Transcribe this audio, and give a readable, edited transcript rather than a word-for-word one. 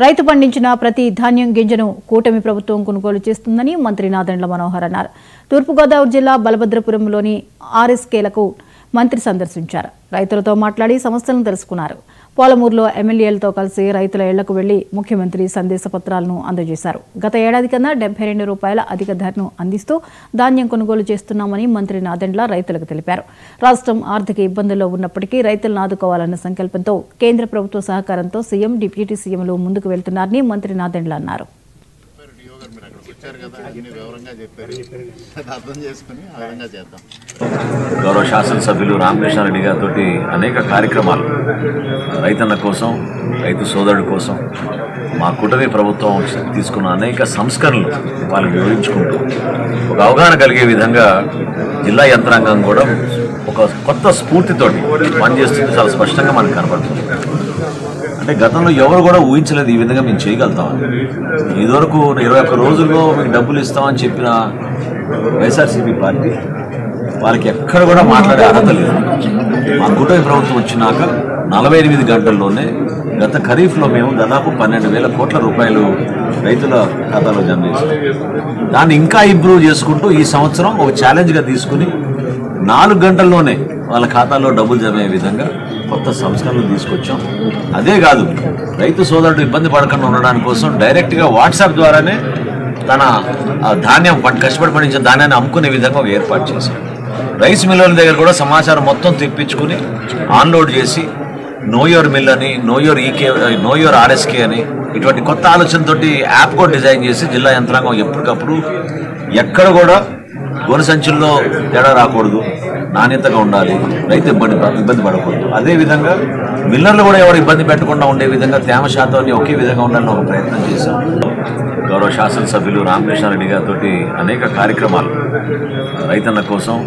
రైతు పండించిన ప్రతి ధాన్యం గింజను కూటమి ప్రభుత్వం కొనుగోలు చేస్తుందని మంత్రి నాదెండ్ల మనోహర్ అన్నారు. తూర్పుగోదావరి జిల్లా బలభద్రపురంలోని ఆర్ఎస్కేలకు మంత్రి సందర్శించారు. రైతులతో మాట్లాడి సమస్యలను తెలుసుకున్నారు. పోలమూరులో ఎమ్మెల్యేలతో కలిసి రైతుల ఇళ్లకు వెళ్లి ముఖ్యమంత్రి సందేశ పత్రాలను అందజేశారు. గత ఏడాది కన్నా ₹72 అధిక ధరను అందిస్తూ ధాన్యం కొనుగోలు చేస్తున్నామని మంత్రి నాదెండ్ల రైతులకు తెలిపారు. రాష్ట్రం ఆర్థిక ఇబ్బందుల్లో ఉన్నప్పటికీ రైతులను ఆదుకోవాలన్న సంకల్పంతో కేంద్ర ప్రభుత్వ సహకారంతో సీఎం, డిప్యూటీ సీఎంలు ముందుకు వెళ్తున్నారని మంత్రి నాదెండ్ల అన్నారు. గౌరవ శాసనసభ్యులు రామకృష్ణారెడ్డి గారితో అనేక కార్యక్రమాలు రైతన్న కోసం, రైతు సోదరుడి కోసం మా కూటమి ప్రభుత్వం తీసుకున్న అనేక సంస్కరణలు వాళ్ళకి వివరించుకుంటూ ఒక అవగాహన కలిగే విధంగా జిల్లా యంత్రాంగం కూడా ఒక కొత్త స్ఫూర్తితోటి పనిచేస్తుంది. చాలా స్పష్టంగా మనకు కనబడుతుంది. అంటే గతంలో ఎవరు కూడా ఊహించలేదు ఈ విధంగా మేము చేయగలుగుతాం. ఇదివరకు 21 రోజుల్లో మీకు డబ్బులు ఇస్తామని చెప్పిన వైఎస్ఆర్సీపీ పార్టీ వాళ్ళకి ఎక్కడ కూడా మాట్లాడే అర్హత లేదు. మా కూటమి ప్రభుత్వం వచ్చినాక 48 గంటల్లోనే గత ఖరీఫ్లో మేము దాదాపు 12,000 కోట్ల రూపాయలు రైతుల ఖాతాలో జమ చేసాం. దాన్ని ఇంకా ఇంప్రూవ్ చేసుకుంటూ ఈ సంవత్సరం ఒక ఛాలెంజ్గా తీసుకుని 4 గంటల్లోనే వాళ్ళ ఖాతాలో డబ్బులు జమ అయ్యే విధంగా కొత్త సంస్కరణలు తీసుకొచ్చాం. అదే కాదు, రైతు సోదరుడు ఇబ్బంది పడకుండా ఉండడానికి కోసం డైరెక్ట్గా వాట్సాప్ ద్వారానే తన ధాన్యం కష్టపడి పండించిన ధాన్యాన్ని అమ్ముకునే విధంగా ఒక ఏర్పాటు చేశాం. రైస్ మిల్లర్ల దగ్గర కూడా సమాచారం మొత్తం తెప్పించుకుని ఆన్లోడ్ చేసి నో యువర్ మిల్ అని, నో యువర్ ఆర్ఎస్కే అని ఇటువంటి కొత్త ఆలోచనతోటి యాప్ కూడా డిజైన్ చేసి జిల్లా యంత్రాంగం ఎప్పటికప్పుడు ఎక్కడ కూడా గోనె సంచుల్లో తేడా రాకూడదు, నాణ్యతగా ఉండాలి, రైతు ఇబ్బంది పడకూడదు. అదేవిధంగా మిల్లర్లు కూడా ఎవరు ఇబ్బంది పెట్టకుండా ఉండే విధంగా తేమ శాతాన్ని ఒకే విధంగా ఉండాలని ఒక ప్రయత్నం చేశాం. గౌరవ శాసనసభ్యులు రామకృష్ణారెడ్డి గారితో అనేక కార్యక్రమాలు రైతన్న కోసం